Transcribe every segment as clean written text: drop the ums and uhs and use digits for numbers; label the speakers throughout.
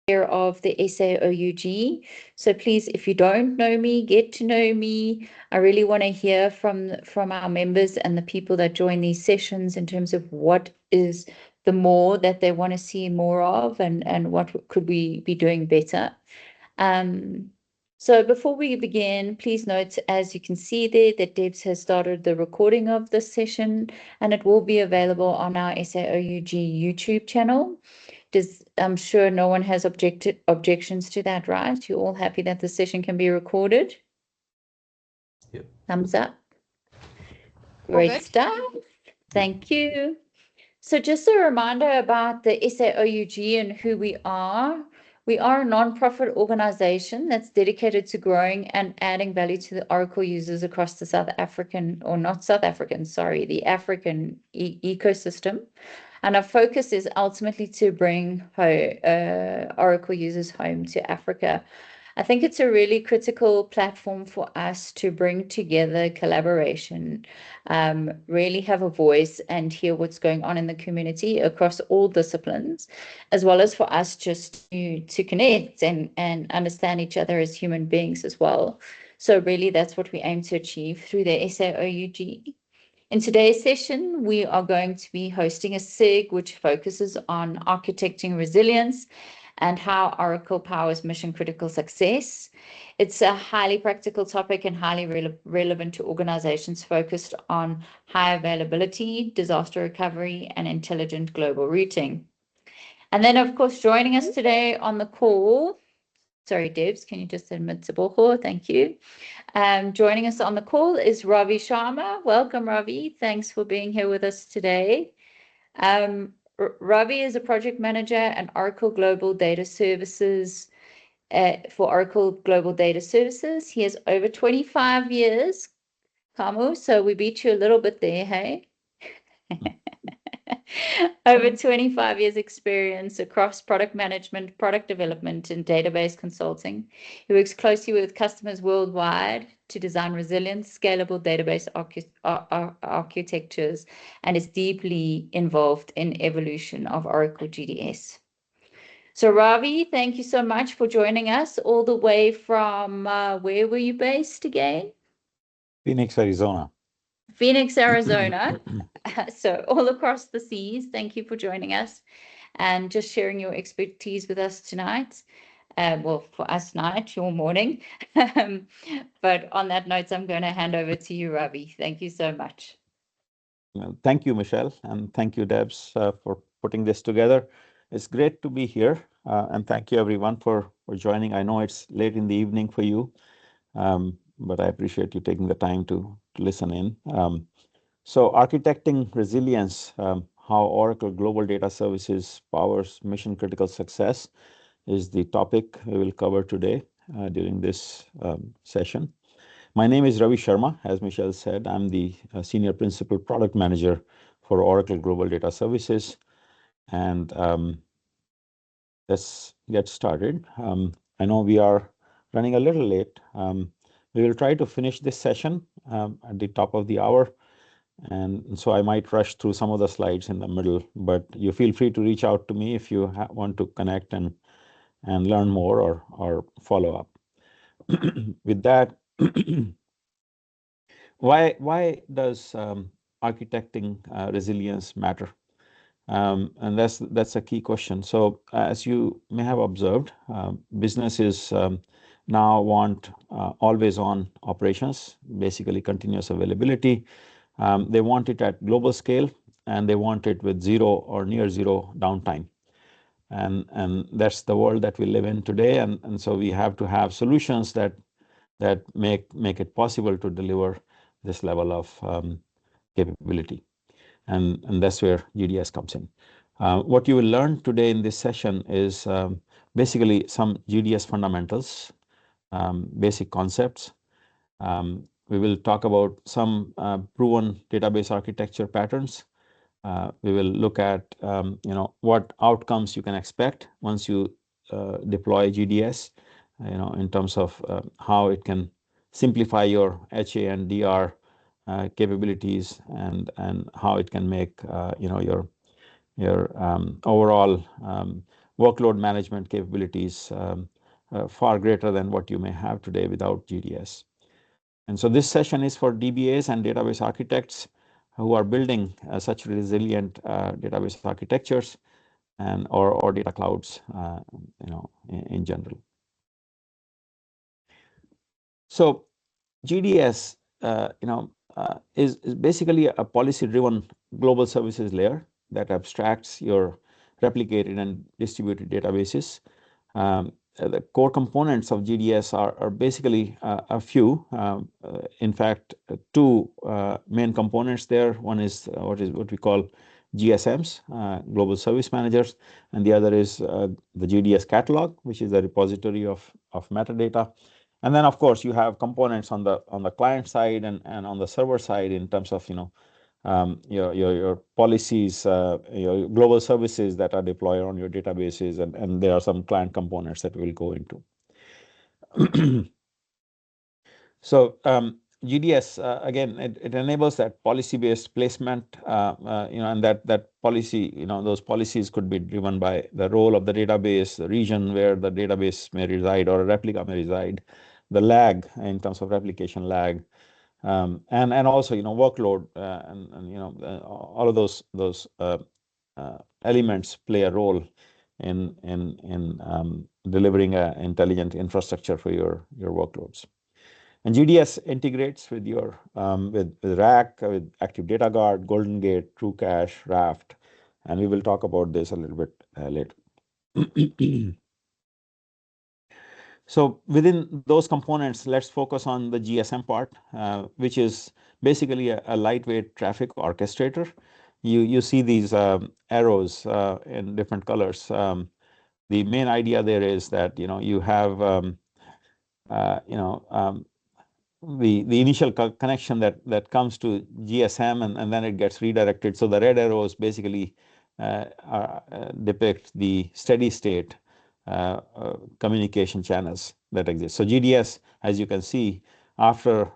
Speaker 1: of the SAOUG. So please, if you don't know me, get to know me. I really want to hear from our members and the people that join these sessions in terms of what is the more that they want to see more of, and what could we be doing better. So before we begin, please note, as you can see there, that Debs has started the recording of this session, and it will be available on our SAOUG YouTube channel. I'm sure no one has objections to that, right? You're all happy that the session can be recorded?
Speaker 2: Yep.
Speaker 1: Thumbs up. Great stuff. Thank you. So just a reminder about the SAOUG and who we are. We are a non-profit organization that's dedicated to growing and adding value to the Oracle users across the the African ecosystem. And our focus is ultimately to bring Oracle users home to Africa. I think it's a really critical platform for us to bring together collaboration, really have a voice and hear what's going on in the community across all disciplines, as well as for us just to connect and understand each other as human beings as well. So really that's what we aim to achieve through the SAOUG. In today's session, we are going to be hosting a SIG, which focuses on architecting resilience and how Oracle powers mission-critical success. It's a highly practical topic and highly relevant to organizations focused on high availability, disaster recovery, and intelligent global routing. And then, of course, joining us today on the call, sorry, Debs, can you just admit Saboho? Thank you. Joining us on the call is Ravi Sharma. Welcome, Ravi. Thanks for being here with us today. Ravi is a project manager and Oracle Global Data Services for Oracle Global Data Services. He has over 25 years, Kamu, so we beat you a little bit there, hey? Over 25 years experience across product management, product development, and database consulting. He works closely with customers worldwide to design resilient, scalable database architectures, and is deeply involved in evolution of Oracle GDS. So Ravi, thank you so much for joining us all the way from, where were you based again?
Speaker 2: Phoenix, Arizona.
Speaker 1: Phoenix, Arizona. So all across the seas, thank you for joining us and just sharing your expertise with us tonight. Well, for us tonight, your morning. But on that note, I'm going to hand over to you, Ravi. Thank you so much.
Speaker 2: Well, thank you, Michelle, and thank you, Debs, for putting this together. It's great to be here, and thank you, everyone, for joining. I know it's late in the evening for you, but I appreciate you taking the time to listen in. So architecting resilience, how Oracle Global Data Services powers mission-critical success is the topic we will cover today during this session. My name is Ravi Sharma. As Michelle said, I'm the Senior Principal Product Manager for Oracle Global Data Services. And let's get started. I know we are running a little late. We will try to finish this session at the top of the hour. And so I might rush through some of the slides in the middle, but you feel free to reach out to me if you want to connect and learn more or follow up. With that, why does architecting resilience matter? And that's a key question. So as you may have observed, businesses now want always on operations, basically continuous availability. They want it at global scale, and they want it with zero or near zero downtime. And that's the world that we live in today. And so we have to have solutions that make it possible to deliver this level of capability. And that's where GDS comes in. What you will learn today in this session is basically some GDS fundamentals, basic concepts. We will talk about some proven database architecture patterns. We will look at what outcomes you can expect once you deploy GDS, in terms of how it can simplify your HA and DR capabilities, and how it can make your overall workload management capabilities far greater than what you may have today without GDS. And so this session is for DBAs and database architects who are building such resilient database architectures and or data clouds, in general. So GDS, is basically a policy-driven global services layer that abstracts your replicated and distributed databases. The core components of GDS are basically a few. In fact, two main components there. One is what we call GSMs, Global Service Managers, and the other is the GDS catalog, which is a repository of metadata. And then, of course, you have components on the client side and on the server side in terms of your policies, your global services that are deployed on your databases, and there are some client components that we'll go into. So GDS again, it enables that policy-based placement, and that policy, those policies could be driven by the role of the database, the region where the database may reside or a replica may reside, the lag in terms of replication lag, and also workload, and all of those elements play a role in delivering an intelligent infrastructure for your workloads. And GDS integrates with your with RAC, with Active Data Guard, Golden Gate, True Cache, Raft, and we will talk about this a little bit later. So within those components, let's focus on the GSM part, which is basically a lightweight traffic orchestrator. You see these arrows in different colors. The main idea there is that you have the initial connection that comes to GSM, and then it gets redirected. So the red arrows basically depict the steady state communication channels that exist. So GDS, as you can see, after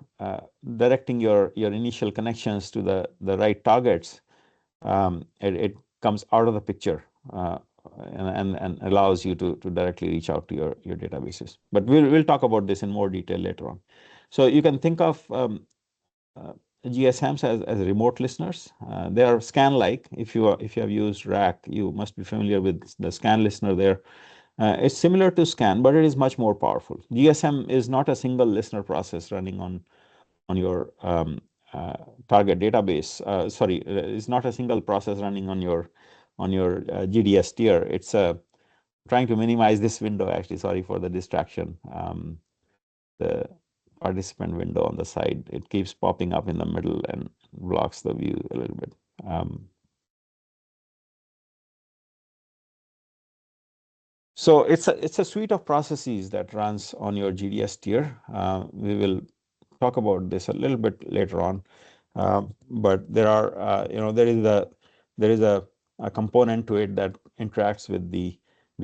Speaker 2: directing your initial connections to the right targets, it comes out of the picture and allows you to directly reach out to your databases. But we'll talk about this in more detail later on. So you can think of GSMs as remote listeners. They are scan-like. If you have used RAC, you must be familiar with the scan listener there. It's similar to scan, but it is much more powerful. GSM is not a single listener process running on your target database. Sorry, it's not a single process running on your GDS tier. It's trying to minimize this window. Actually, sorry for the distraction. The participant window on the side, it keeps popping up in the middle and blocks the view a little bit. So it's a suite of processes that runs on your GDS tier. We will talk about this a little bit later on, but there are there is a component to it that interacts with the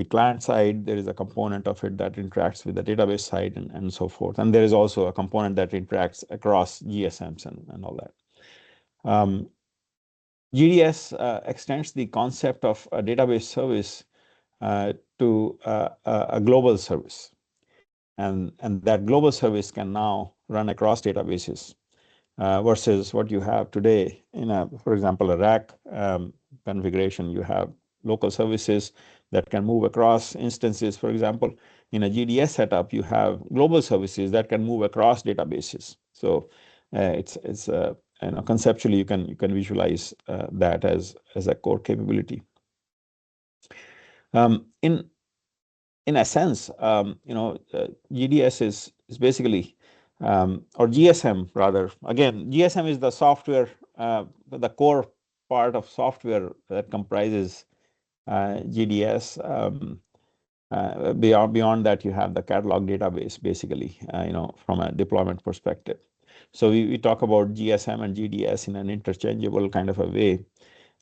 Speaker 2: client side. There is a component of it that interacts with the database side, and so forth. And there is also a component that interacts across GSMs and all that. GDS extends the concept of a database service to a global service. And that global service can now run across databases versus what you have today in for example, a RAC configuration. You have local services that can move across instances. For example, in a GDS setup, you have global services that can move across databases. So it's conceptually you can visualize that as a core capability. In a sense, GDS is basically or GSM rather. Again, GSM is the software, the core part of software that comprises GDS. Beyond that, you have the catalog database, basically, from a deployment perspective. So we talk about GSM and GDS in an interchangeable kind of a way.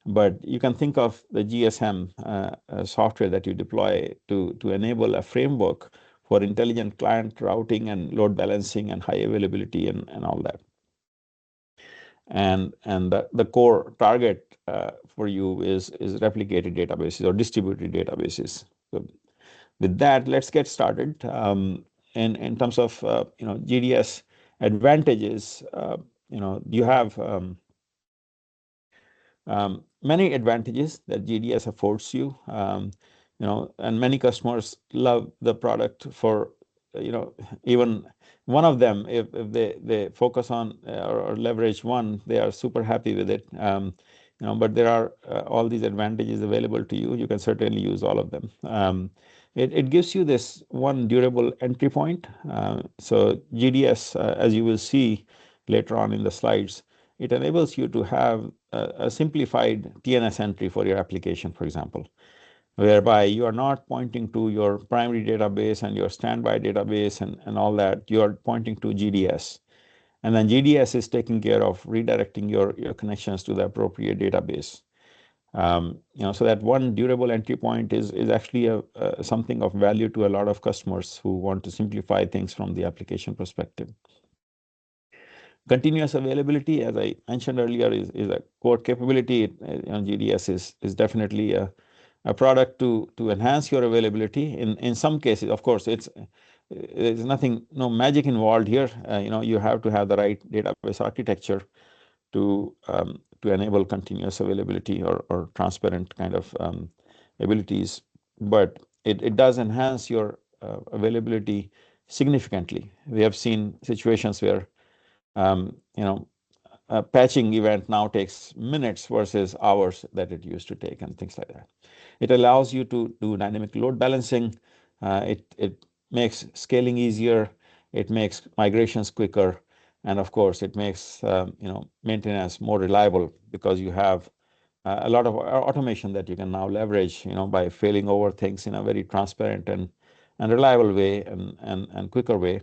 Speaker 2: But you can think of the GSM software that you deploy to enable a framework for intelligent client routing and load balancing and high availability and all that. And the core target for you is replicated databases or distributed databases. with that, let's get started. In terms of GDS advantages, you have many advantages that GDS affords you. And many customers love the product for even one of them. If they focus on or leverage one, they are super happy with it. But there are all these advantages available to you. You can certainly use all of them. It gives you this one durable entry point. So GDS, as you will see later on in the slides, it enables you to have a simplified TNS entry for your application, for example, whereby you are not pointing to your primary database and your standby database and all that. You are pointing to GDS. And then GDS is taking care of redirecting your connections to the appropriate database. So that one durable entry point is actually something of value to a lot of customers who want to simplify things from the application perspective. Continuous availability, as I mentioned earlier, is a core capability. GDS is definitely a product to enhance your availability. In some cases, of course, there's no magic involved here. You have to have the right database architecture to enable continuous availability or transparent kind of abilities. But it does enhance your availability significantly. We have seen situations where a patching event now takes minutes versus hours that it used to take, and things like that. It allows you to do dynamic load balancing. It makes scaling easier. It makes migrations quicker. And of course, it makes maintenance more reliable because you have a lot of automation that you can now leverage by failing over things in a very transparent and reliable way and quicker way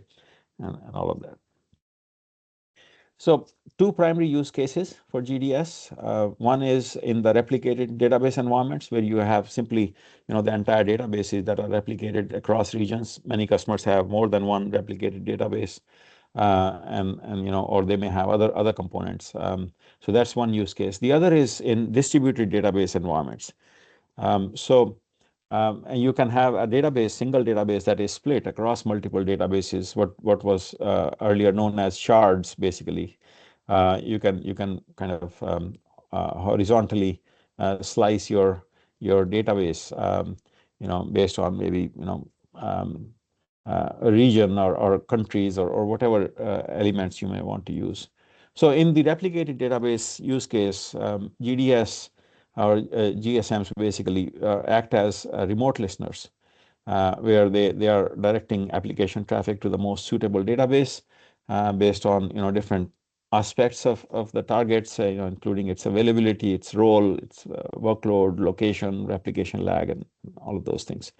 Speaker 2: and all of that. So two primary use cases for GDS. One is in the replicated database environments where you have simply, the entire databases that are replicated across regions. Many customers have more than one replicated database, or they may have other components. So that's one use case. The other is in distributed database environments. And you can have a single database that is split across multiple databases, what was earlier known as shards, basically. You can kind of horizontally slice your database, based on maybe, a region or countries or whatever elements you may want to use. So in the replicated database use case, GDS or GSMs basically act as remote listeners, where they are directing application traffic to the most suitable database based on different aspects of the targets, including its availability, its role, its workload, location, replication lag, and all of those things.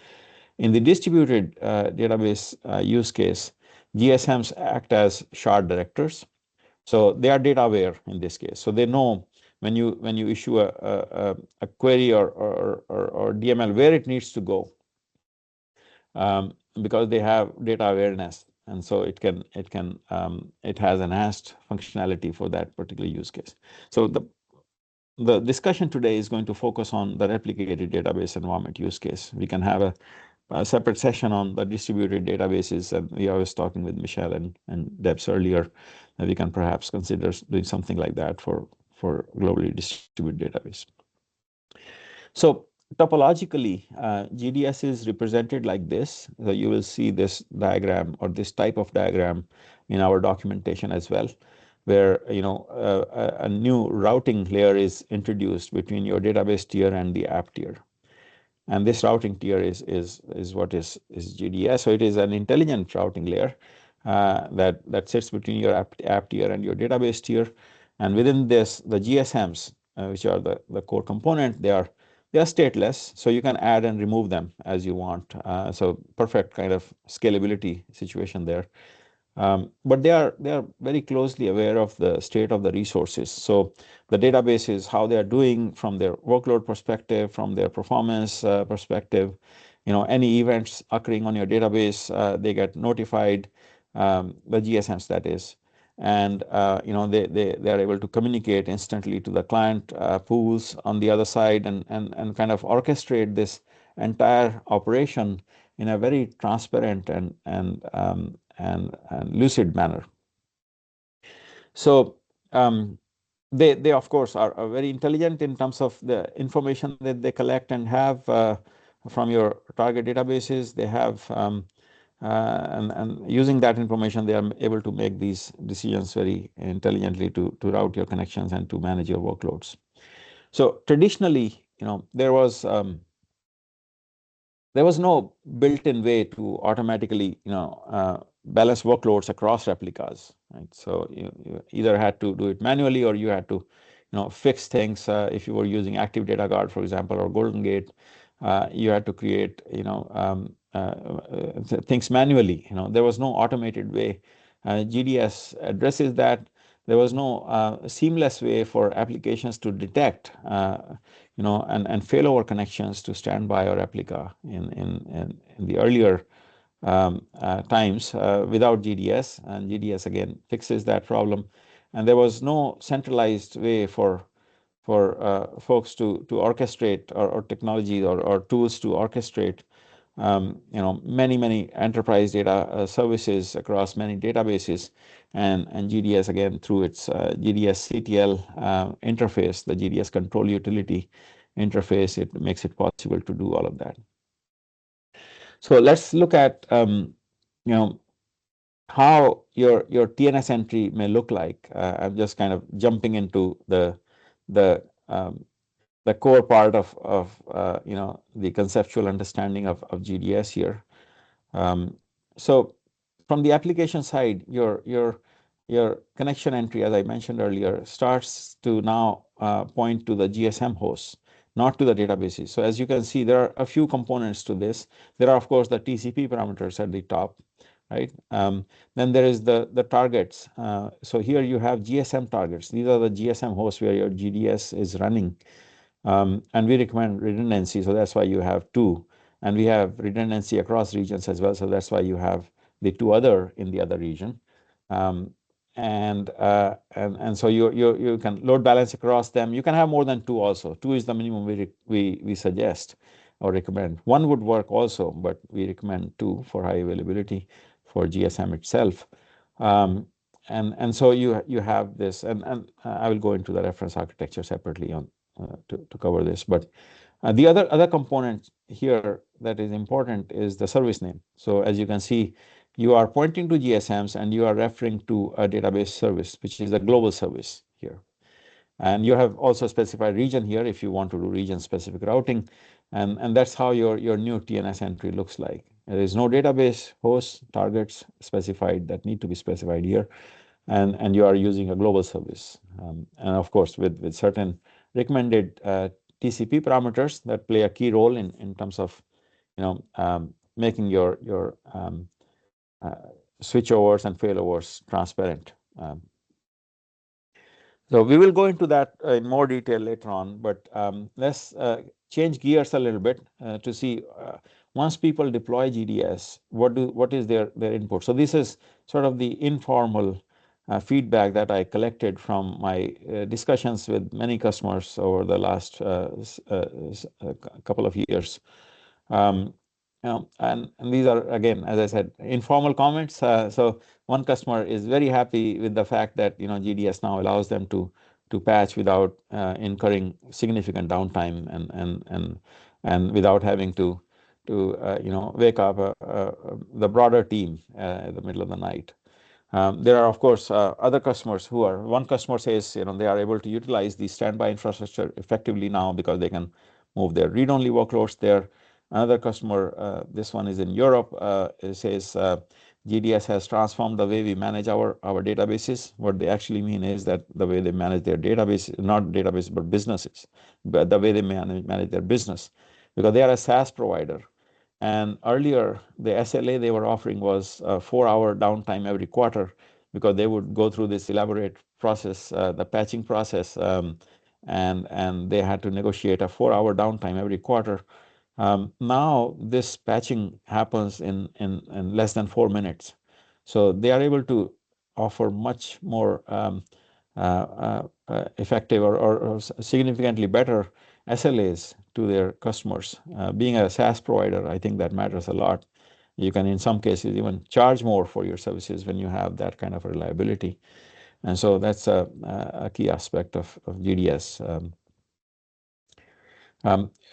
Speaker 2: In the distributed database use case, GSMs act as shard directors. So they are data aware in this case. So they know when you issue a query or DML where it needs to go, because they have data awareness, and so it has enhanced functionality for that particular use case. So the discussion today is going to focus on the replicated database environment use case. We can have a separate session on the distributed databases, and I was talking with Michelle and Debs earlier, that we can perhaps consider doing something like that for globally distributed database. So topologically, GDS is represented like this. So you will see this diagram or this type of diagram in our documentation as well, where a new routing layer is introduced between your database tier and the app tier. And this routing tier is what is GDS. So it is an intelligent routing layer that sits between your app tier and your database tier. And within this, the GSMs, which are the core component, they are stateless, so you can add and remove them as you want. So perfect kind of scalability situation there. But they are very closely aware of the state of the resources. So the databases, how they are doing from their workload perspective, from their performance perspective, any events occurring on your database, they get notified, the GSMs that is, and they are able to communicate instantly to the client pools on the other side and kind of orchestrate this entire operation in a very transparent and lucid manner. So they of course are very intelligent in terms of the information that they collect and have from your target databases. They have and using that information, they are able to make these decisions very intelligently to route your connections and to manage your workloads. So traditionally, there was no built-in way to automatically, balance workloads across replicas, right? So you either had to do it manually, or you had to, fix things. If you were using Active Data Guard, for example, or Golden Gate, you had to create, things manually. There was no automated way. GDS addresses that. There was no seamless way for applications to detect, and failover connections to standby or replica in the earlier times without GDS. And GDS again fixes that problem. And there was no centralized way for folks to orchestrate, or technology or tools to orchestrate many enterprise data services across many databases. And GDS again, through its GDS CTL interface, the GDS control utility interface, it makes it possible to do all of that. So let's look at how your TNS entry may look like. I'm just kind of jumping into the core part of the conceptual understanding of GDS here. So from the application side, your connection entry, as I mentioned earlier, starts to now point to the GSM hosts, not to the databases. So as you can see, there are a few components to this. There are, of course, the TCP parameters at the top, right? Then there is the targets. So here you have GSM targets. These are the GSM hosts where your GDS is running. And we recommend redundancy, so that's why you have two. And we have redundancy across regions as well, so that's why you have the two other in the other region. And so you can load balance across them. You can have more than two also. Two is the minimum we suggest or recommend. One would work also, but we recommend two for high availability for GSM itself. And so you have this, and I will go into the reference architecture separately on to cover this. But the other component here that is important is the service name. So as you can see, you are pointing to GSMs and you are referring to a database service, which is a global service here. And you have also specified region here if you want to do region-specific routing. And that's how your new TNS entry looks like. There is no database host targets specified that need to be specified here. And you are using a global service. And of course, with certain recommended TCP parameters that play a key role in terms of making your switchovers and failovers transparent. So we will go into that in more detail later on, but let's change gears a little bit to see once people deploy GDS, what is their input. So this is sort of the informal feedback that I collected from my discussions with many customers over the last couple of years. And these are, again, as I said, informal comments. So one customer is very happy with the fact that GDS now allows them to patch without incurring significant downtime and without having to wake up the broader team in the middle of the night. There are, of course, other customers who are, one customer says, they are able to utilize the standby infrastructure effectively now because they can move their read-only workloads there. Another customer, this one is in Europe, says GDS has transformed the way we manage our databases. What they actually mean is that the way they manage their database, not database, but businesses, but the way they manage their business, because they are a SaaS provider. And earlier, the SLA they were offering was a 4-hour downtime every quarter because they would go through this elaborate process, the patching process, and they had to negotiate a 4-hour downtime every quarter. Now, this patching happens in less than 4 minutes. So they are able to offer much more effective or significantly better SLAs to their customers. Being a SaaS provider, I think that matters a lot. You can, in some cases, even charge more for your services when you have that kind of reliability. And so that's a key aspect of GDS.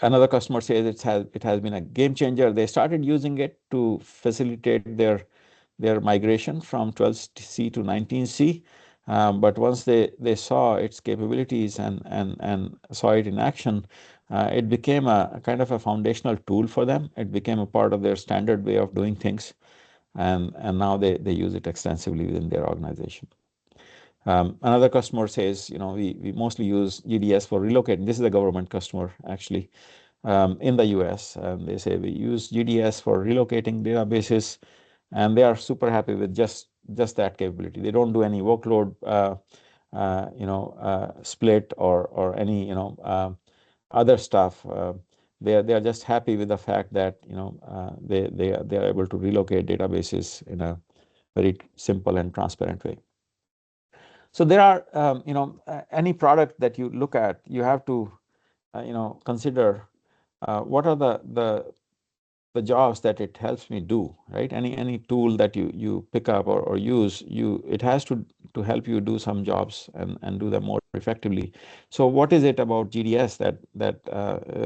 Speaker 2: Another customer says it has been a game changer. They started using it to facilitate their migration from 12C to 19C. But once they saw its capabilities and saw it in action, it became a kind of a foundational tool for them. It became a part of their standard way of doing things. And now they use it extensively within their organization. Another customer says, we mostly use GDS for relocating. This is a government customer, actually, in the US. They say we use GDS for relocating databases, and they are super happy with just that capability. They don't do any workload, split or any, other stuff. They are just happy with the fact that, they are able to relocate databases in a very simple and transparent way. So there are, any product that you look at, you have to, consider what are the jobs that it helps me do, right? Any tool that you pick up or use, it has to help you do some jobs and do them more effectively. So what is it about GDS that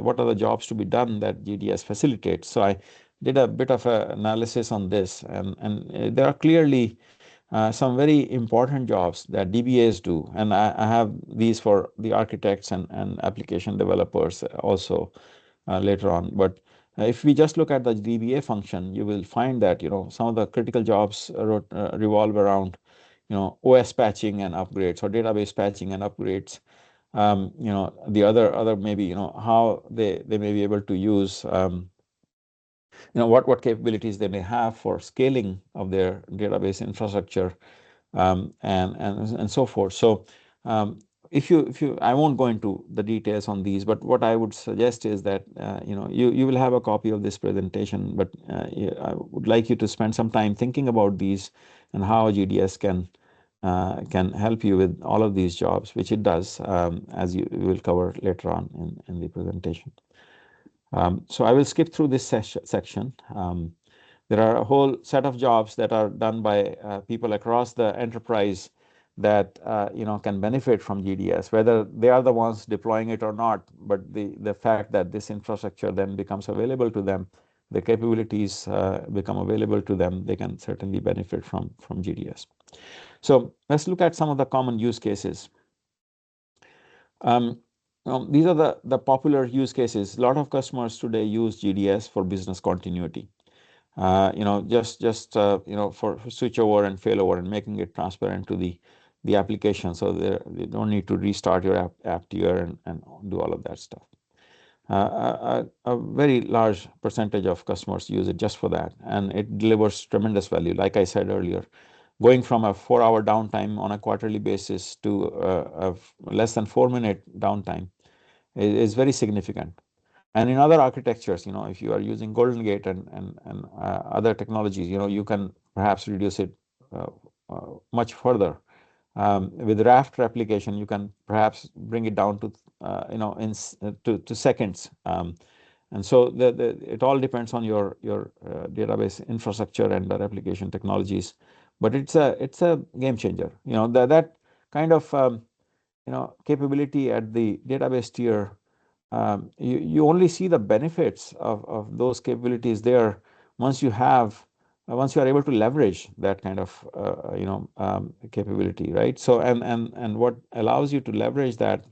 Speaker 2: what are the jobs to be done that GDS facilitates? So I did a bit of an analysis on this, and there are clearly some very important jobs that DBAs do, and I have these for the architects and application developers also later on. But if we just look at the DBA function, you will find that some of the critical jobs revolve around OS patching and upgrades, or database patching and upgrades. The other maybe how they may be able to use what capabilities they may have for scaling of their database infrastructure, and so forth. So if you I won't go into the details on these, but what I would suggest is that you will have a copy of this presentation, but I would like you to spend some time thinking about these and how GDS can help you with all of these jobs, which it does, as you will cover later on in the presentation. So I will skip through this section. There are a whole set of jobs that are done by people across the enterprise that can benefit from GDS, whether they are the ones deploying it or not. But the fact that this infrastructure then becomes available to them, the capabilities become available to them, they can certainly benefit from GDS. So let's look at some of the common use cases. These are the popular use cases. A lot of customers today use GDS for business continuity. Just for switch over and failover and making it transparent to the application, so you don't need to restart your app tier and do all of that stuff. A very large percentage of customers use it just for that, and it delivers tremendous value. Like I said earlier, going from a 4-hour downtime on a quarterly basis to a less than 4-minute downtime is very significant. And in other architectures, if you are using Golden Gate and other technologies, you can perhaps reduce it much further. With Raft replication, you can perhaps bring it down to to seconds. And so it all depends on your database infrastructure and the replication technologies. But it's a game changer. That kind of capability at the database tier. You only see the benefits of those capabilities there once you are able to leverage that kind of capability, right? So and what allows you to leverage that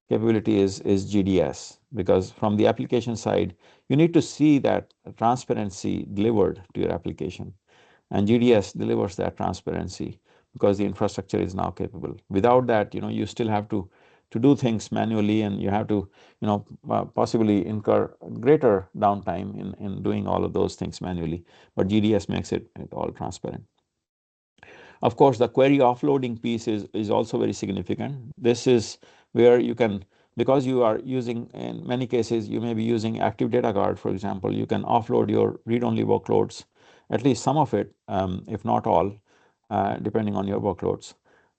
Speaker 2: capability is GDS, because from the application side, you need to see that transparency delivered to your application, and GDS delivers that transparency because the infrastructure is now capable. Without that, you still have to do things manually, and you have to possibly incur greater downtime in doing all of those things manually. But GDS makes it all transparent. Of course, the query offloading piece is also very significant. This is where you can, because you are using, in many cases, you may be using Active Data Guard, for example, you can offload your read-only workloads, at least some of it, if not all, depending on your workloads.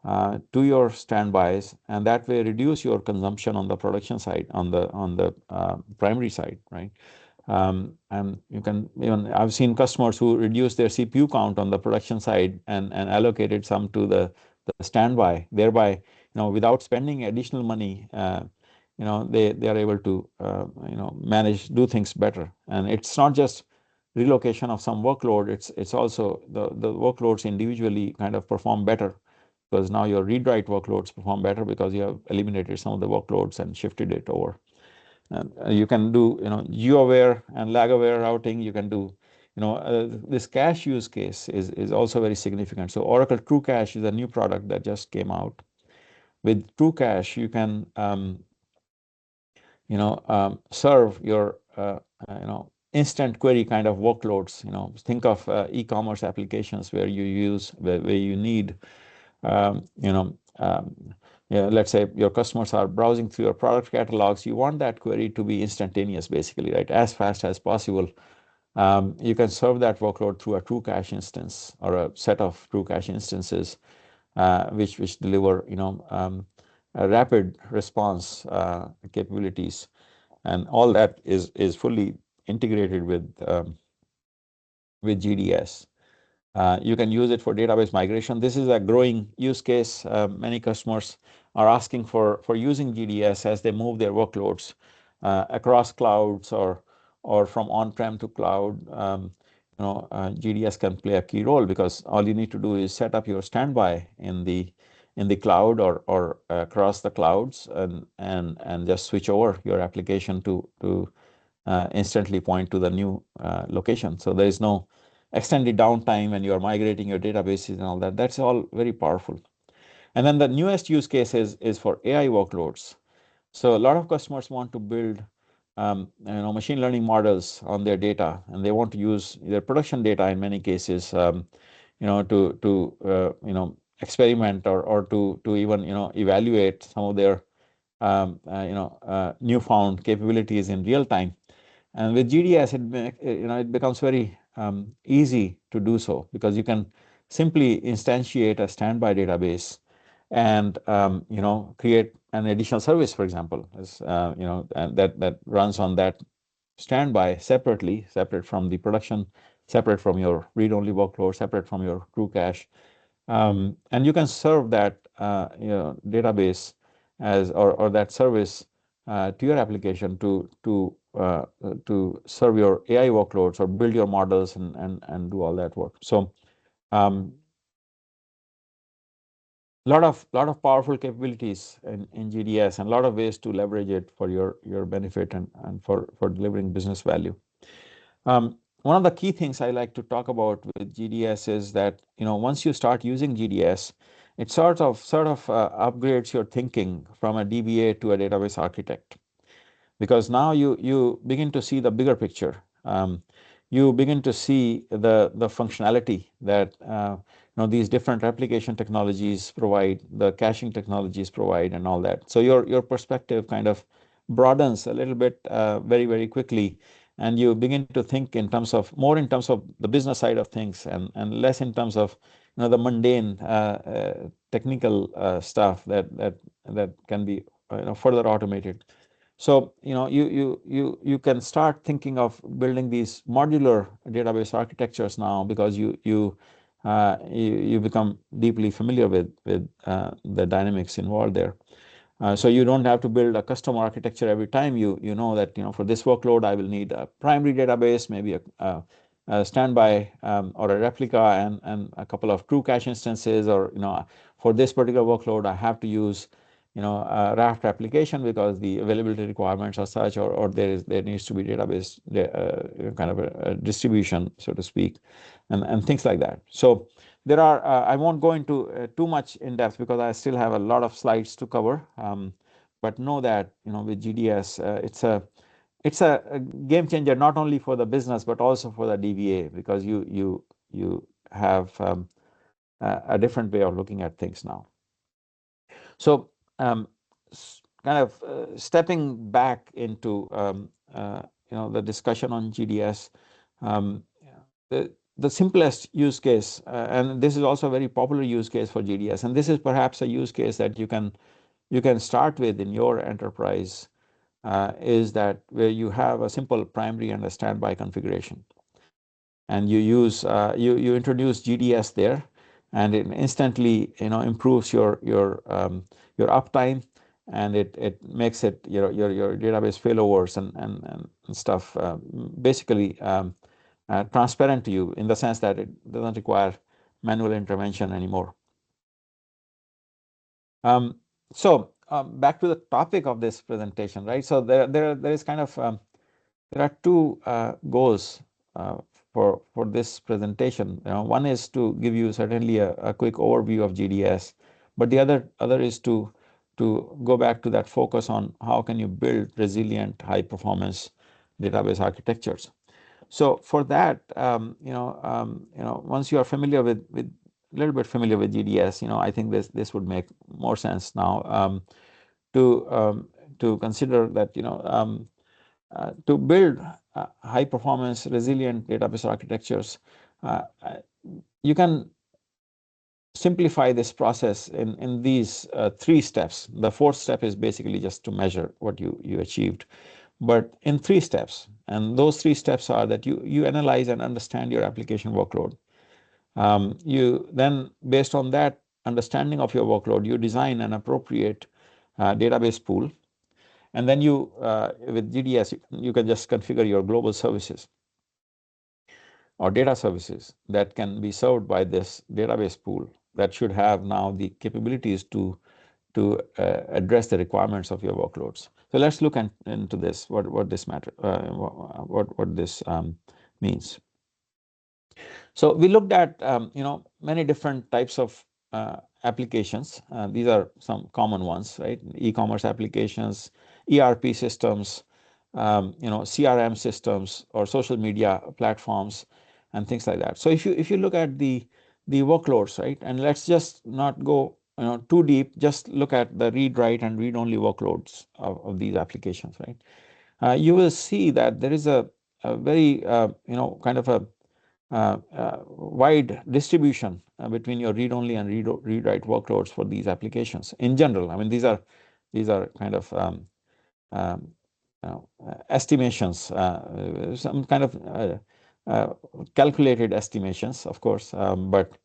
Speaker 2: to your standbys, and that way reduce your consumption on the production side, on the primary side, right? And you can even, I've seen customers who reduce their CPU count on the production side and allocated some to the standby, thereby, without spending additional money, they are able to do things better. And it's not just relocation of some workload, it's also the workloads individually kind of perform better, because now your read write workloads perform better because you have eliminated some of the workloads and shifted it over. And you can do geo-aware and lag-aware routing. You can do this cache use case is also very significant. So Oracle True Cache is a new product that just came out. With True Cache, you can serve your instant query kind of workloads. Think of e-commerce applications where you need yeah, let's say your customers are browsing through your product catalogs. You want that query to be instantaneous, basically, right? As fast as possible. You can serve that workload through a True Cache instance or a set of True Cache instances, which deliver a rapid response capabilities, and all that is fully integrated with GDS. You can use it for database migration. This is a growing use case. Many customers are asking for using GDS as they move their workloads across clouds or from on-prem to cloud. GDS can play a key role, because all you need to do is set up your standby in the cloud or across the clouds, and just switch over your application to instantly point to the new location. So there is no extended downtime when you are migrating your databases and all that. That's all very powerful. And then the newest use case is for AI workloads. So a lot of customers want to build machine learning models on their data, and they want to use their production data in many cases to experiment or to even evaluate some of their newfound capabilities in real time. And with GDS, it becomes very easy to do so, because you can simply instantiate a standby database and create an additional service, for example, as and that runs on that standby separate from the production, separate from your read-only workload, separate from your True Cache, and you can serve that database or that service to your application to serve your AI workloads or build your models and do all that work. So lot of powerful capabilities in GDS, and a lot of ways to leverage it for your benefit and for delivering business value. One of the key things I like to talk about with GDS is that once you start using GDS, it sort of upgrades your thinking from a DBA to a database architect, because now you begin to see the bigger picture. You begin to see the functionality that these different replication technologies provide, the caching technologies provide, and all that. So your perspective kind of broadens a little bit very, very quickly, and you begin to think more in terms of the business side of things, and less in terms of the mundane technical stuff that can be further automated. So you can start thinking of building these modular database architectures now, because you become deeply familiar with the dynamics involved there. So you don't have to build a custom architecture every time. You know that for this workload I will need a primary database, maybe a standby or a replica, and a couple of True Cache instances, or for this particular workload I have to use a raft application because the availability requirements are such, or there needs to be database kind of a distribution, so to speak, and things like that. So there are I won't go into too much in depth, because I still have a lot of slides to cover, but know that with GDS it's a game changer, not only for the business but also for the DBA, because you have a different way of looking at things now. So kind of stepping back into the discussion on GDS, the simplest use case, and this is also a very popular use case for GDS, and this is perhaps a use case that you can start with in your enterprise, is that where you have a simple primary and a standby configuration, and you use you introduce GDS there, and it instantly improves your uptime, and it makes it your database failovers and stuff basically transparent to you, in the sense that it doesn't require manual intervention anymore. Back to the topic of this presentation, right? So there is kind of there are two goals for this presentation. One is to give you certainly a quick overview of GDS, but the other is to go back to that focus on how can you build resilient, high performance database architectures. So for that, once you are familiar with a little bit familiar with GDS, I think this would make more sense now to consider that to build high performance resilient database architectures, you can simplify this process in these three steps. The fourth step is basically just to measure what you achieved, but in three steps. And those three steps are that you analyze and understand your application workload. You then, based on that understanding of your workload, you design an appropriate database pool. And then you, with GDS, you can just configure your global services or data services that can be served by this database pool that should have now the capabilities to address the requirements of your workloads. So let's look into this, what this matter, what this means. So we looked at many different types of applications. These are some common ones, right? E-commerce applications, ERP systems, CRM systems, or social media platforms, and things like that. So if you look at the workloads, right, and let's just not go too deep, just look at the read write and read only workloads of these applications, right? You will see that there is a very kind of a wide distribution between your read only and read write workloads for these applications in general. I mean, these are kind of estimations, some kind of calculated estimations, of course, but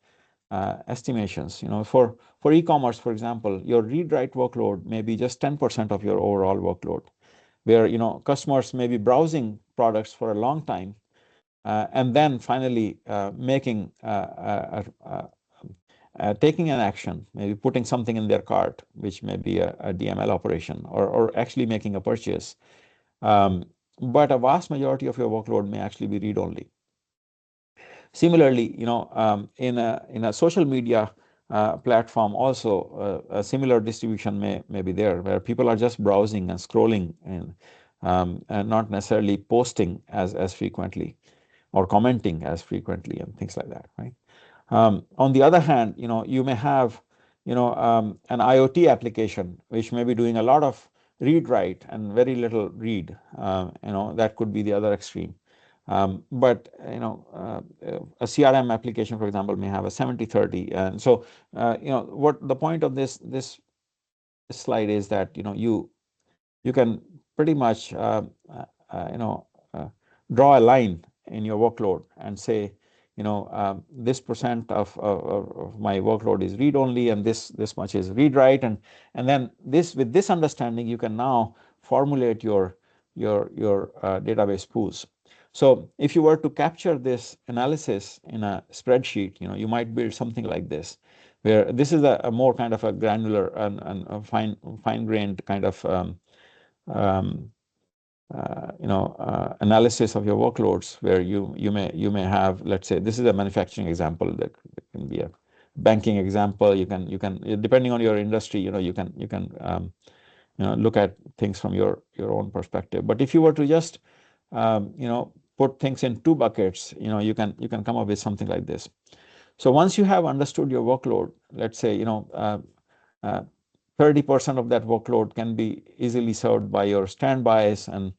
Speaker 2: estimations. For e-commerce, for example, your read write workload may be just 10% of your overall workload, where customers may be browsing products for a long time, and then finally making taking an action, maybe putting something in their cart, which may be a DML operation, or actually making a purchase. But a vast majority of your workload may actually be read only. Similarly, in a social media platform, also a similar distribution may be there, where people are just browsing and scrolling and not necessarily posting as frequently or commenting as frequently and things like that, right? On the other hand, you may have an IoT application which may be doing a lot of read write and very little read. That could be the other extreme. But a CRM application, for example, may have a 70-30. And so what the point of this slide is that you can pretty much draw a line in your workload and say, this percent of my workload is read only, and this much is read write, and then with this understanding, you can now formulate your database pools. So if you were to capture this analysis in a spreadsheet, you might build something like this, where this is a more kind of a granular and a fine-grained kind of analysis of your workloads, where you may have, let's say, this is a manufacturing example, that can be a banking example. You can depending on your industry, you can look at things from your own perspective. But if you were to just put things in two buckets, you can come up with something like this. So once you have understood your workload, let's say 30% of that workload can be easily served by your standbys, and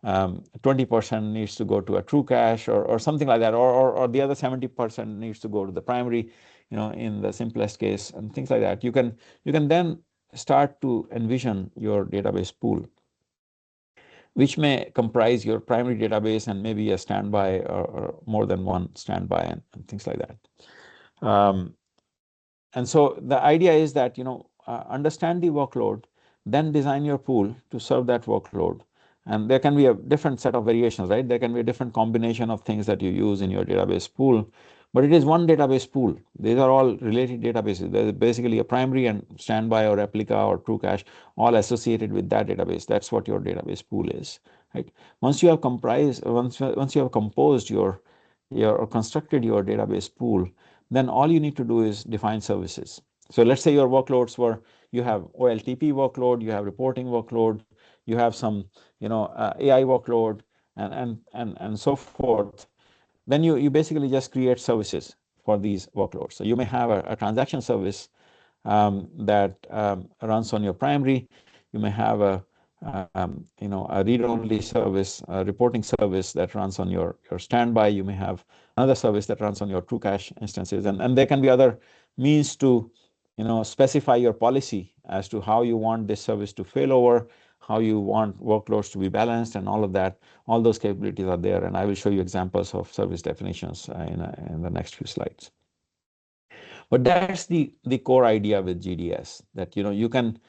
Speaker 2: 20% needs to go to a true cache or something like that, or the other 70% needs to go to the primary, in the simplest case, and things like that. You can then start to envision your database pool, which may comprise your primary database and maybe a standby or more than one standby and things like that. And so the idea is that, understand the workload, then design your pool to serve that workload. And there can be a different set of variations, right? There can be a different combination of things that you use in your database pool, but it is one database pool. These are all related databases. There's basically a primary and standby or replica or true cache, all associated with that database. That's what your database pool is, right? Once you have once you have composed your or constructed your database pool, then all you need to do is define services. So let's say your workloads were, you have OLTP workload, you have reporting workload, you have some, AI workload, and so forth. Then you basically just create services for these workloads. So you may have a transaction service that runs on your primary. You may have a read-only service, a reporting service that runs on your standby. You may have another service that runs on your true cache instances, and there can be other means to specify your policy as to how you want this service to fail over, how you want workloads to be balanced, and all of that. All those capabilities are there, and I will show you examples of service definitions in the next few slides. But that's the core idea with GDS, that you can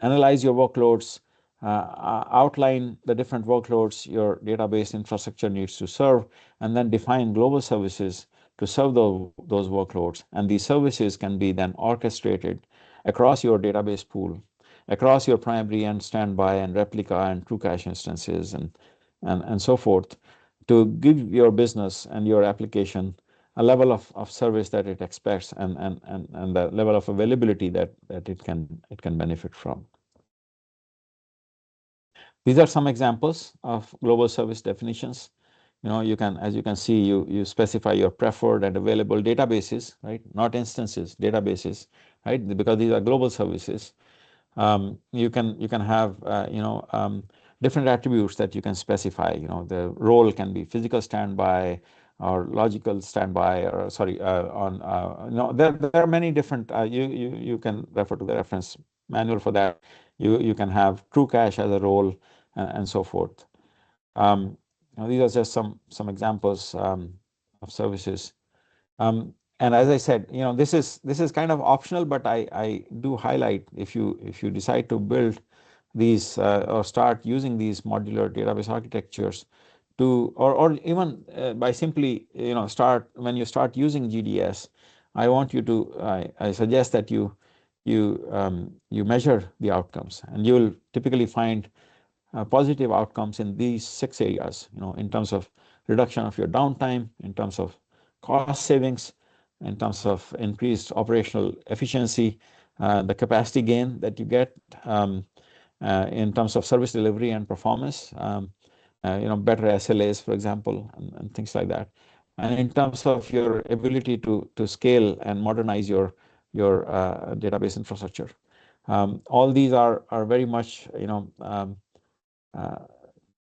Speaker 2: analyze your workloads, outline the different workloads your database infrastructure needs to serve, and then define global services to serve those workloads. And these services can be then orchestrated across your database pool, across your primary and standby and replica and true cache instances and so forth, to give your business and your application a level of service that it expects, and the level of availability that it can benefit from. These are some examples of global service definitions. You can, as you can see, you specify your preferred and available databases, right? Not instances, databases, right? Because these are global services. You can have different attributes that you can specify. The role can be physical standby or logical standby, or sorry, there are many different. You can refer to the reference manual for that. You can have true cache as a role, and so forth. These are just some examples of services. And as I said, this is kind of optional, but I do highlight, if you decide to build these or start using these modular database architectures, or even by simply start, when you start using GDS, I want you to I suggest that you measure the outcomes, and you will typically find positive outcomes in these 6 areas, in terms of reduction of your downtime, in terms of cost savings, in terms of increased operational efficiency, the capacity gain that you get, in terms of service delivery and performance, better SLAs, for example, and things like that. And in terms of your ability to scale and modernize your database infrastructure. All these are very much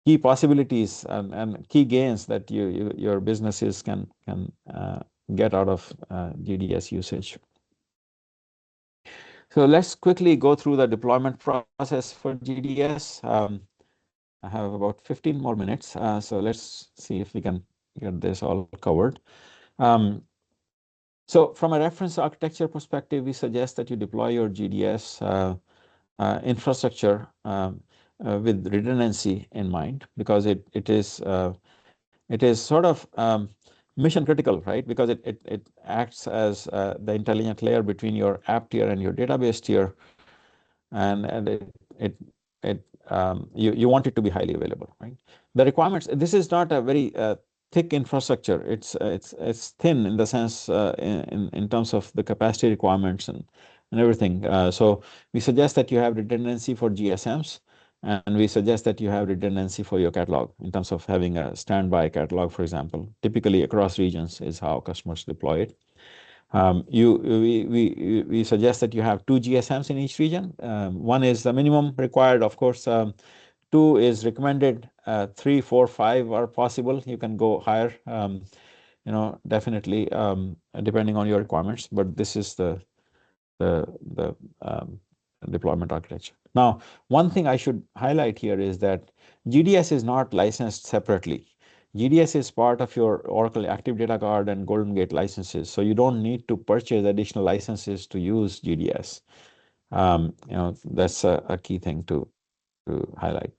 Speaker 2: key possibilities and key gains that your businesses can get out of GDS usage. So let's quickly go through the deployment process for GDS. I have about 15 more minutes, so let's see if we can get this all covered. So from a reference architecture perspective, we suggest that you deploy your GDS infrastructure with redundancy in mind, because it is sort of mission critical, right? Because it acts as the intelligent layer between your app tier and your database tier, and you want it to be highly available, right? The requirements. This is not a very thick infrastructure. It's thin in the sense in terms of the capacity requirements and everything. So we suggest that you have redundancy for GSMs, and we suggest that you have redundancy for your catalog, in terms of having a standby catalog, for example. Typically across regions is how customers deploy it. We suggest that you have 2 GSMs in each region. One is the minimum required, of course, 2 is recommended, 3, 4, 5 are possible. You can go higher, definitely, depending on your requirements, but this is the deployment architecture. Now, one thing I should highlight here is that GDS is not licensed separately. GDS is part of your Oracle Active Data Guard and Golden Gate licenses, so you don't need to purchase additional licenses to use GDS. That's a key thing to highlight.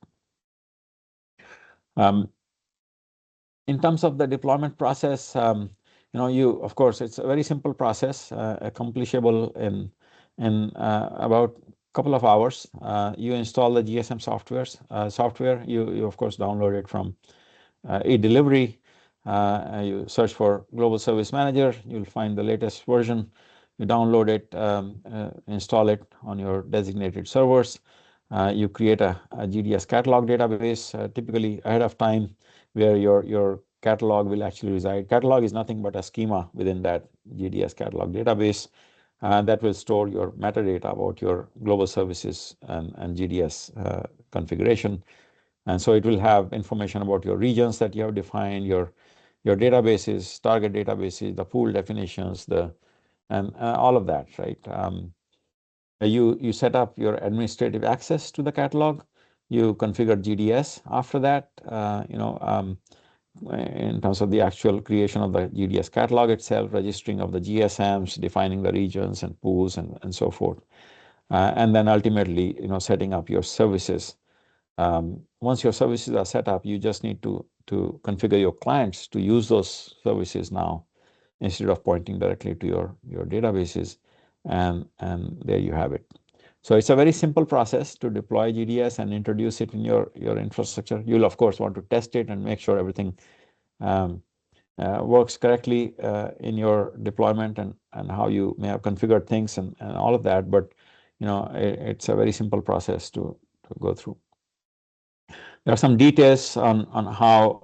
Speaker 2: In terms of the deployment process, of course, it's a very simple process, accomplishable in about a couple of hours. You install the GSM software. You of course download it from eDelivery. You search for Global Service Manager. You'll find the latest version. You download it, install it on your designated servers. You create a GDS catalog database, typically ahead of time, where your catalog will actually reside. Catalog is nothing but a schema within that GDS catalog database that will store your metadata about your global services and GDS configuration. And so it will have information about your regions that you have defined, your databases, target databases, the pool definitions, and all of that, right? You set up your administrative access to the catalog. You configure GDS after that, in terms of the actual creation of the GDS catalog itself, registering of the GSMs, defining the regions and pools and so forth. And then ultimately, setting up your services. Once your services are set up, you just need to configure your clients to use those services now instead of pointing directly to your databases, and there you have it. So it's a very simple process to deploy GDS and introduce it in your infrastructure. You'll of course want to test it and make sure everything works correctly in your deployment and how you may have configured things and all of that. But it's a very simple process to go through. There are some details on how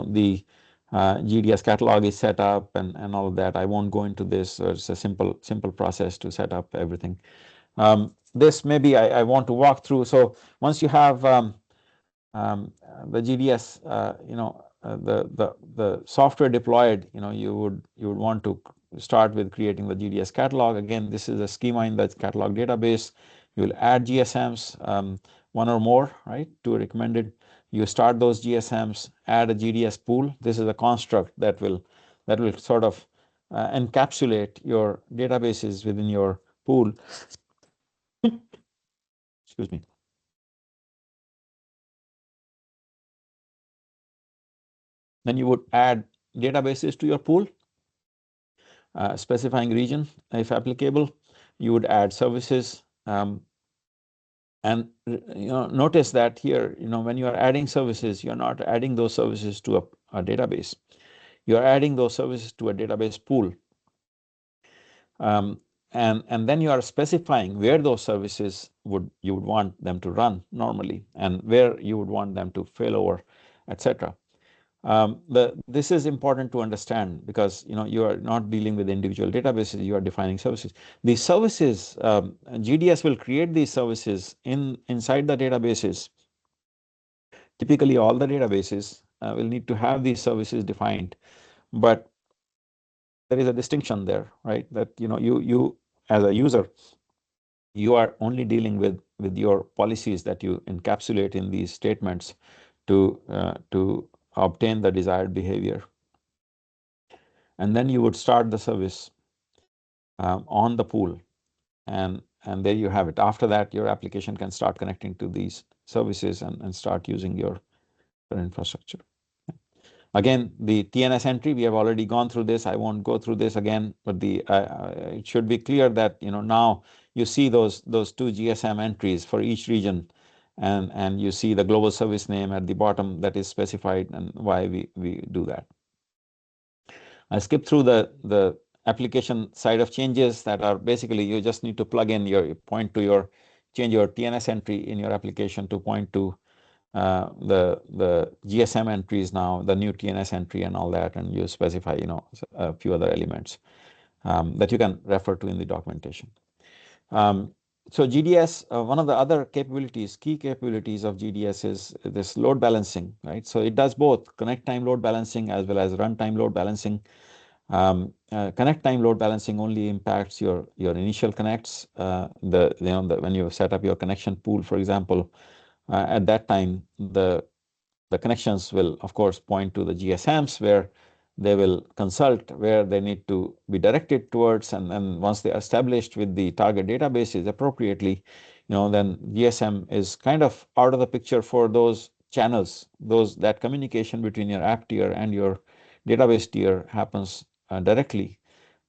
Speaker 2: the GDS catalog is set up and all of that. I won't go into this. It's a simple process to set up everything. This maybe I want to walk through. So once you have the GDS, the software deployed, you would want to start with creating the GDS catalog. Again, this is a schema in the catalog database. You will add GSMs, one or more, right, to recommended. You start those GSMs, add a GDS pool. This is a construct that will sort of encapsulate your databases within your pool. Excuse me. Then you would add databases to your pool, specifying region if applicable. You would add services, and notice that here, when you are adding services, you're not adding those services to a database. You're adding those services to a database pool. And then you are specifying where those services you would want them to run normally, and where you would want them to fail over, etc. This is important to understand because you are not dealing with individual databases, you are defining services. These services, GDS will create these services inside the databases. Typically, all the databases will need to have these services defined, but there is a distinction there, right? That you as a user, you are only dealing with your policies that you encapsulate in these statements to obtain the desired behavior. And then you would start the service on the pool, and there you have it. After that, your application can start connecting to these services and start using your infrastructure. Again, the TNS entry, we have already gone through this. I won't go through this again, but it should be clear that now you see those two GSM entries for each region, and you see the global service name at the bottom that is specified and why we do that. I skip through the application side of changes that are basically you just need to plug in change your TNS entry in your application to point to the GSM entries now, the new TNS entry and all that, and you specify a few other elements that you can refer to in the documentation. So GDS, one of the other capabilities, key capabilities of GDS is this load balancing, right? So it does both connect time load balancing as well as runtime load balancing. Connect time load balancing only impacts your initial connects. When you set up your connection pool, for example, at that time the connections will of course point to the GSMs where they will consult where they need to be directed towards, and then once they are established with the target databases appropriately, then GSM is kind of out of the picture for those channels. That communication between your app tier and your database tier happens directly.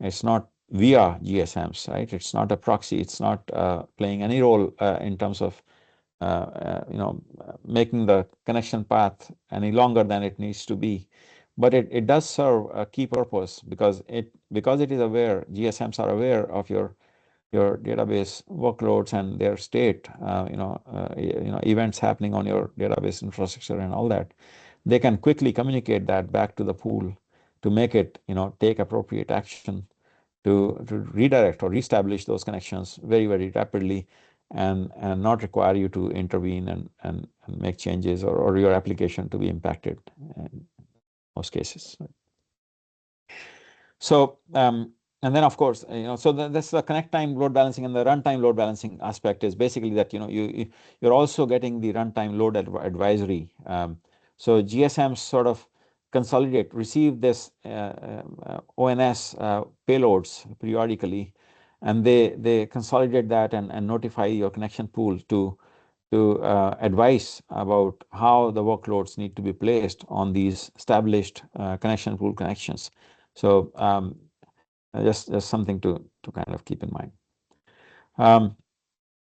Speaker 2: It's not via GSMs, right? It's not a proxy. It's not playing any role in terms of making the connection path any longer than it needs to be. But it does serve a key purpose because it is aware, GSMs are aware of your database workloads and their state, events happening on your database infrastructure and all that. They can quickly communicate that back to the pool to make it, take appropriate action to redirect or reestablish those connections very, very rapidly, and not require you to intervene and make changes, or your application to be impacted in most cases. So and then of course, so that's the connect time load balancing, and the runtime load balancing aspect is basically that you're also getting the runtime load advisory. So GSMs sort of receive this ONS payloads periodically, and they consolidate that and notify your connection pool to advise about how the workloads need to be placed on these established connection pool connections. So just something to kind of keep in mind.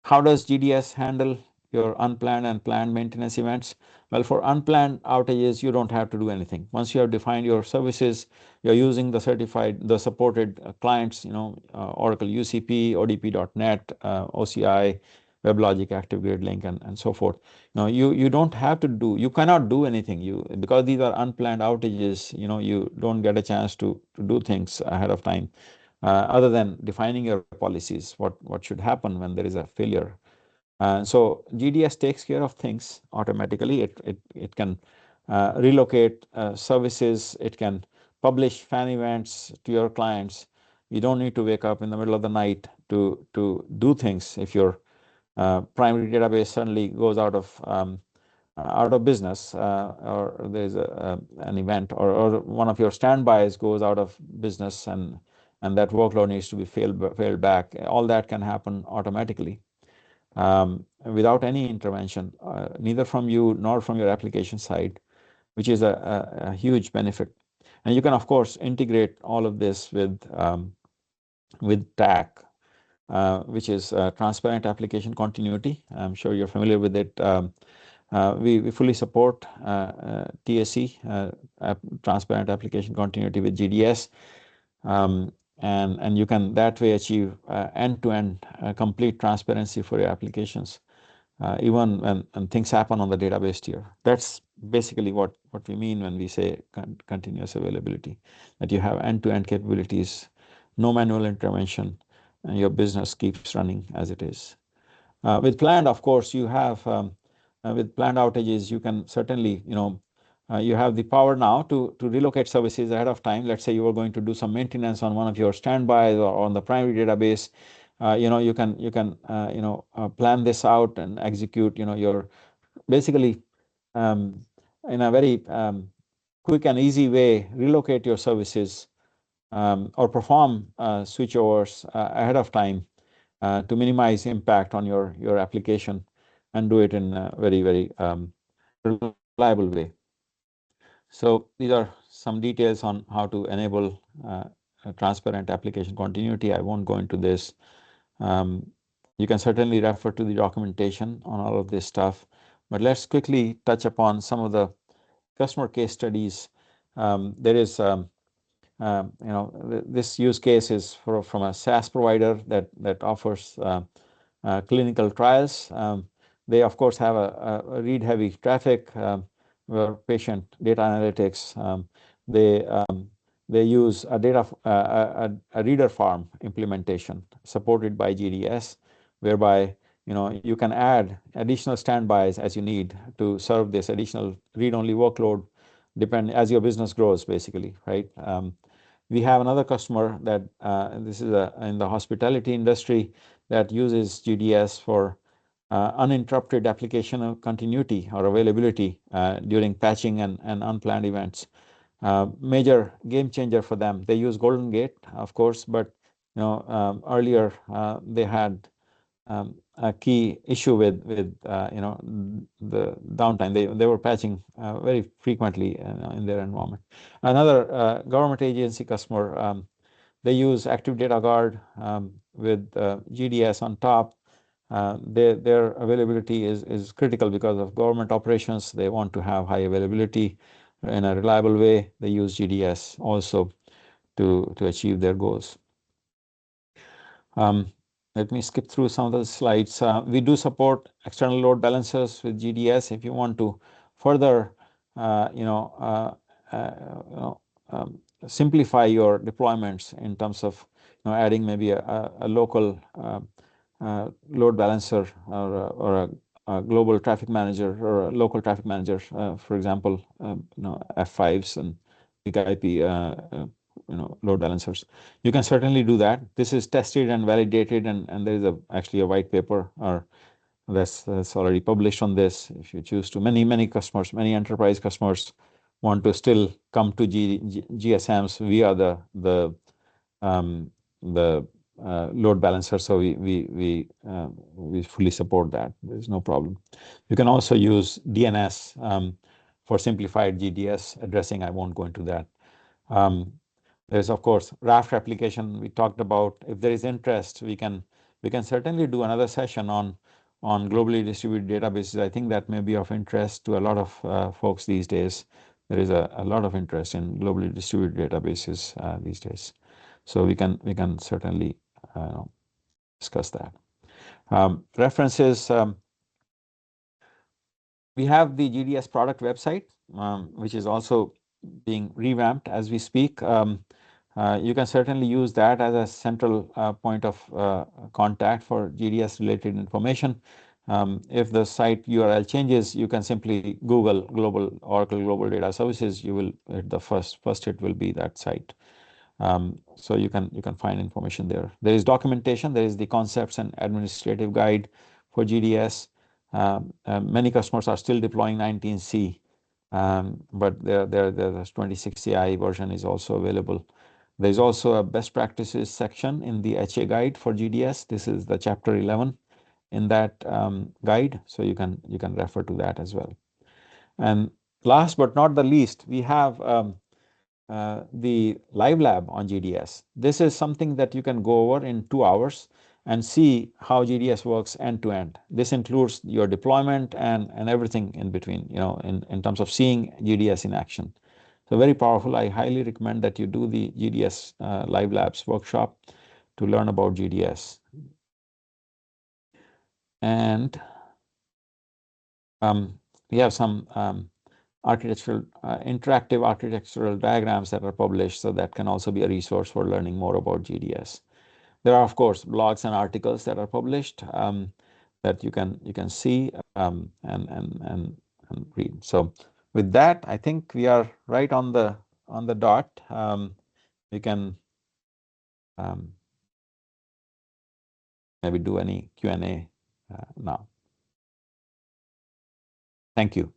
Speaker 2: How does GDS handle your unplanned and planned maintenance events? Well, for unplanned outages, you don't have to do anything. Once you have defined your services, you're using the supported clients, Oracle UCP, ODP.NET, OCI, WebLogic, Active Grid Link, and so forth. You cannot do anything. Because these are unplanned outages, you don't get a chance to do things ahead of time, other than defining your policies, what should happen when there is a failure. So GDS takes care of things automatically. It can relocate services. It can publish fan events to your clients. You don't need to wake up in the middle of the night to do things. If your primary database suddenly goes out of business, or there's an event, or one of your standbys goes out of business, and that workload needs to be failed back, all that can happen automatically without any intervention, neither from you nor from your application side, which is a huge benefit. And you can of course integrate all of this with TAC, which is transparent application continuity. I'm sure you're familiar with it. We fully support TSC, transparent application continuity, with GDS, and you can that way achieve end-to-end complete transparency for your applications, even when things happen on the database tier. That's basically what we mean when we say continuous availability, that you have end-to-end capabilities, no manual intervention, and your business keeps running as it is. With planned, of course, you have with planned outages, you can certainly, you have the power now to relocate services ahead of time. Let's say you were going to do some maintenance on one of your standbys or on the primary database. You can plan this out and execute, your basically in a very quick and easy way, relocate your services or perform switchovers ahead of time to minimize impact on your application, and do it in a very, very reliable way. So these are some details on how to enable transparent application continuity. I won't go into this. You can certainly refer to the documentation on all of this stuff, but let's quickly touch upon some of the customer case studies. There is this use case is from a SaaS provider that offers clinical trials. They of course have a read heavy traffic where patient data analytics. They use a reader farm implementation supported by GDS, whereby you can add additional standbys as you need to serve this additional read-only workload, depend as your business grows, basically, right? We have another customer that this is in the hospitality industry that uses GDS for uninterrupted application of continuity or availability during patching and unplanned events. Major game changer for them. They use Golden Gate, of course, but earlier they had a key issue with the downtime. They were patching very frequently in their environment. Another government agency customer, they use Active Data Guard with GDS on top. Their availability is critical because of government operations. They want to have high availability in a reliable way. They use GDS also to achieve their goals. Let me skip through some of the slides. We do support external load balancers with GDS. If you want to further, simplify your deployments in terms of adding maybe a local load balancer or a global traffic manager or a local traffic manager, for example, F5s and big IP load balancers. You can certainly do that. This is tested and validated, and there is actually a white paper or that's already published on this. If you choose to, many customers, many enterprise customers want to still come to GSMs via the load balancer. So we fully support that. There's no problem. You can also use DNS for simplified GDS addressing. I won't go into that. There's of course Raft application we talked about. If there is interest, we can certainly do another session on globally distributed databases. I think that may be of interest to a lot of folks these days. There is a lot of interest in globally distributed databases these days. So we can certainly discuss that. References. We have the GDS product website, which is also being revamped as we speak. You can certainly use that as a central point of contact for GDS related information. If the site URL changes, you can simply Google Oracle Global Data Services. You will the first hit will be that site. So you can find information there. There is documentation. There is the concepts and administrative guide for GDS. Many customers are still deploying 19C, but the 26CI version is also available. There's also a best practices section in the HA guide for GDS. This is the chapter 11 in that guide, so you can refer to that as well. And last but not the least, we have the live lab on GDS. This is something that you can go over in 2 hours and see how GDS works end to end. This includes your deployment and everything in between, in terms of seeing GDS in action. So very powerful. I highly recommend that you do the GDS Live Labs workshop to learn about GDS. And we have some interactive architectural diagrams that are published, so that can also be a resource for learning more about GDS. There are of course blogs and articles that are published that you can see and read. So with that, I think we are right on the dot. We can maybe do any Q&A now. Thank you.